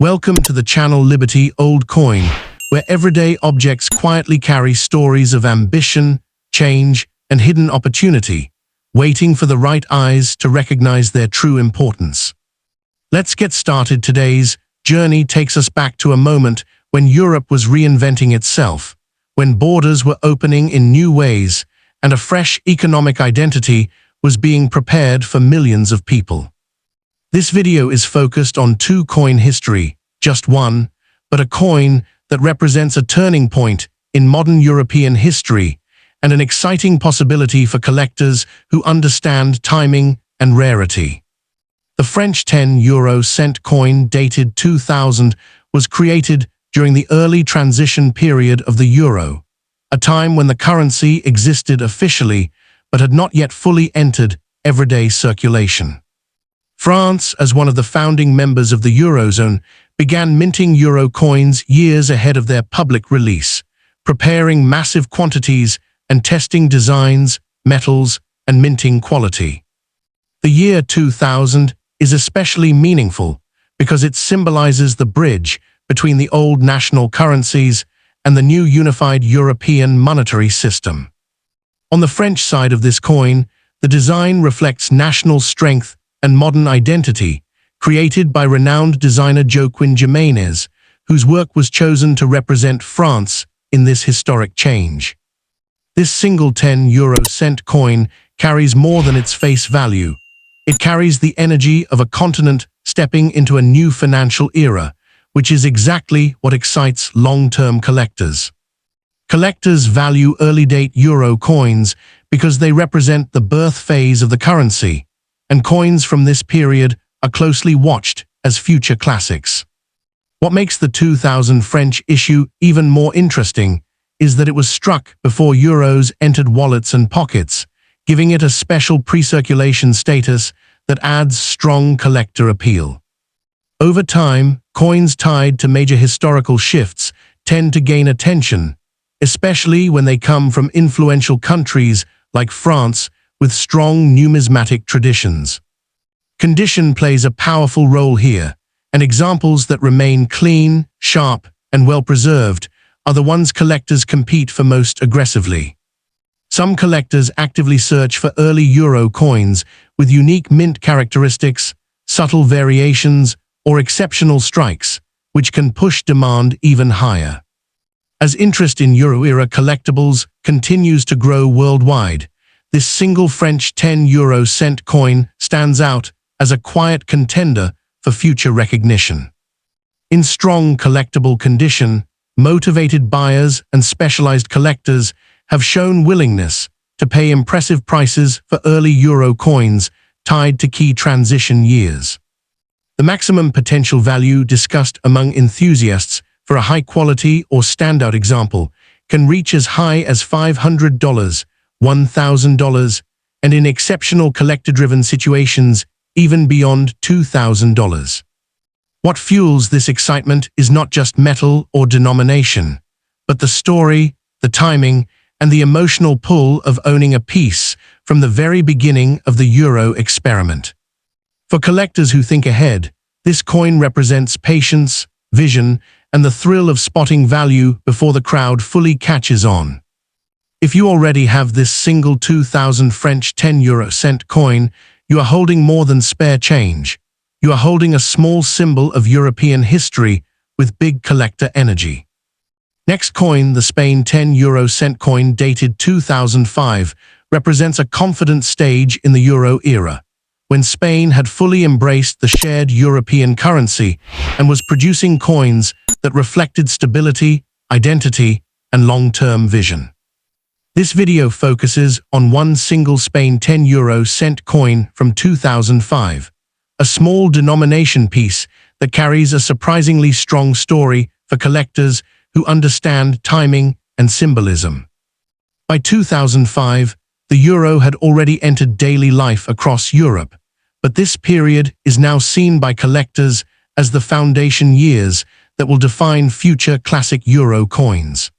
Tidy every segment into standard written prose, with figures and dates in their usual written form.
Welcome to the channel Liberty Old Coin, where everyday objects quietly carry stories of ambition, change, and hidden opportunity, waiting for the right eyes to recognize their true importance. Let's get started. Today's journey takes us back to a moment when Europe was reinventing itself, when borders were opening in new ways, and a fresh economic identity was being prepared for millions of people. This video is focused on two coin history, just one, but a coin that represents a turning point in modern European history and an exciting possibility for collectors who understand timing and rarity. The French 10-euro-cent coin dated 2000 was created during the early transition period of the euro, a time when the currency existed officially but had not yet fully entered everyday circulation. France, as one of the founding members of the Eurozone, began minting EuroCoins years ahead of their public release, preparing massive quantities and testing designs, metals, and minting quality. The year 2000 is especially meaningful because it symbolizes the bridge between the old national currencies and the new unified European monetary system. On the French side of this coin, the design reflects national strength and modern identity, created by renowned designer Joaquin Jimenez, whose work was chosen to represent France in this historic change. This single 10-euro-cent coin carries more than its face value. It carries the energy of a continent stepping into a new financial era, which is exactly what excites long-term collectors. Collectors value early-date euro coins because they represent the birth phase of the currency, and coins from this period are closely watched as future classics. What makes the 2000 French issue even more interesting is that it was struck before euros entered wallets and pockets, giving it a special pre-circulation status that adds strong collector appeal. Over time, coins tied to major historical shifts tend to gain attention, especially when they come from influential countries like France with strong numismatic traditions. Condition plays a powerful role here, and examples that remain clean, sharp, and well-preserved are the ones collectors compete for most aggressively. Some collectors actively search for early euro coins with unique mint characteristics, subtle variations, or exceptional strikes, which can push demand even higher. As interest in Euro-era collectibles continues to grow worldwide, this single French 10-euro-cent coin stands out as a quiet contender for future recognition. In strong collectible condition, motivated buyers and specialized collectors have shown willingness to pay impressive prices for early euro coins tied to key transition years. The maximum potential value discussed among enthusiasts for a high-quality or standout example can reach as high as $500, $1,000, and in exceptional collector-driven situations, even beyond $2,000. What fuels this excitement is not just metal or denomination, but the story, the timing, and the emotional pull of owning a piece from the very beginning of the euro experiment. For collectors who think ahead, this coin represents patience, vision, and the thrill of spotting value before the crowd fully catches on. If you already have this single 2000 French 10-euro-cent coin, you are holding more than spare change. You are holding a small symbol of European history with big collector energy. Next coin, the Spain 10-euro-cent coin dated 2005, represents a confident stage in the euro era, when Spain had fully embraced the shared European currency and was producing coins that reflected stability, identity, and long-term vision. This video focuses on one single Spain 10-euro-cent coin from 2005, a small denomination piece that carries a surprisingly strong story for collectors who understand timing and symbolism. By 2005, the euro had already entered daily life across Europe, but this period is now seen by collectors as the foundation years that will define future classic euro coins.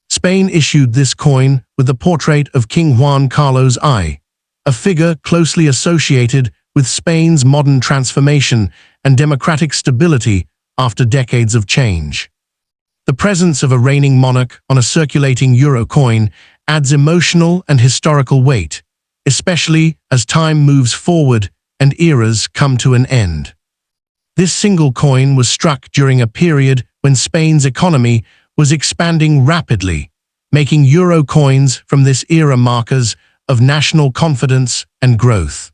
Spain issued this coin with the portrait of King Juan Carlos I, a figure closely associated with Spain's modern transformation and democratic stability after decades of change. The presence of a reigning monarch on a circulating EuroCoin adds emotional and historical weight, especially as time moves forward and eras come to an end. This single coin was struck during a period when Spain's economy was expanding rapidly, making EuroCoins from this era markers of national confidence and growth.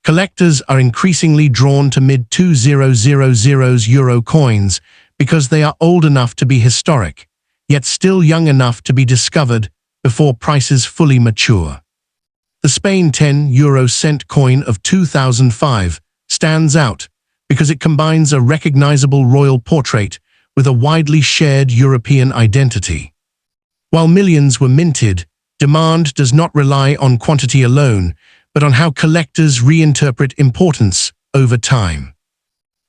Collectors are increasingly drawn to mid-2000s EuroCoins because they are old enough to be historic, yet still young enough to be discovered before prices fully mature. The Spain 10 euro cent coin of 2005 stands out because it combines a recognizable royal portrait with a widely shared European identity. While millions were minted, demand does not rely on quantity alone, but on how collectors reinterpret importance over time.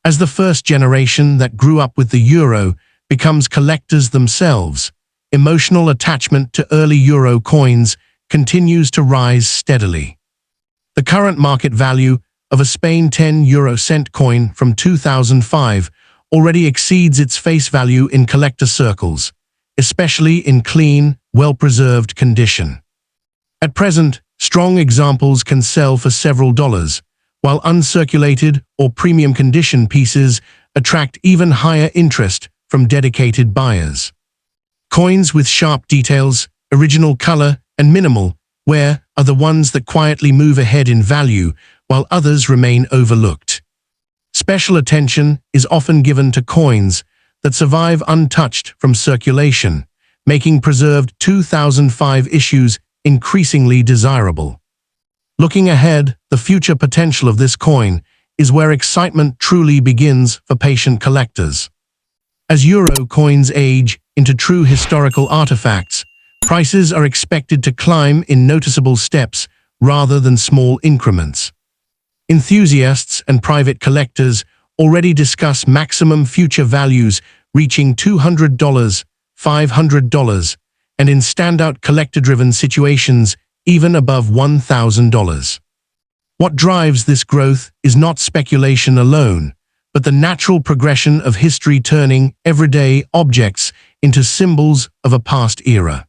As the first generation that grew up with the euro becomes collectors themselves, emotional attachment to early euro coins continues to rise steadily. The current market value of a Spain 10 euro cent coin from 2005 already exceeds its face value in collector circles, especially in clean, well-preserved condition. At present, strong examples can sell for several dollars, while uncirculated or premium condition pieces attract even higher interest from dedicated buyers. Coins with sharp details, original color, and minimal wear are the ones that quietly move ahead in value, while others remain overlooked. Special attention is often given to coins that survive untouched from circulation, making preserved 2005 issues increasingly desirable. Looking ahead, the future potential of this coin is where excitement truly begins for patient collectors. As EuroCoins age into true historical artifacts, prices are expected to climb in noticeable steps rather than small increments. Enthusiasts and private collectors already discuss maximum future values reaching $200, $500, and in standout collector-driven situations, even above $1,000. What drives this growth is not speculation alone, but the natural progression of history turning everyday objects into symbols of a past era.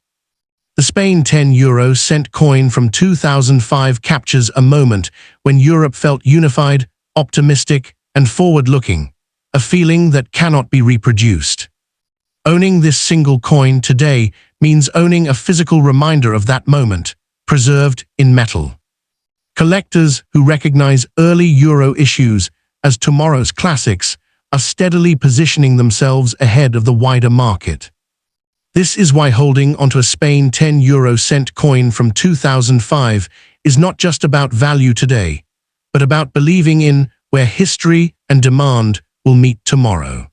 The Spain 10 euro cent coin from 2005 captures a moment when Europe felt unified, optimistic, and forward-looking, a feeling that cannot be reproduced. Owning this single coin today means owning a physical reminder of that moment, preserved in metal. Collectors who recognize early euro issues as tomorrow's classics are steadily positioning themselves ahead of the wider market. This is why holding onto a Spain 10 euro cent coin from 2005 is not just about value today, but about believing in where history and demand will meet tomorrow.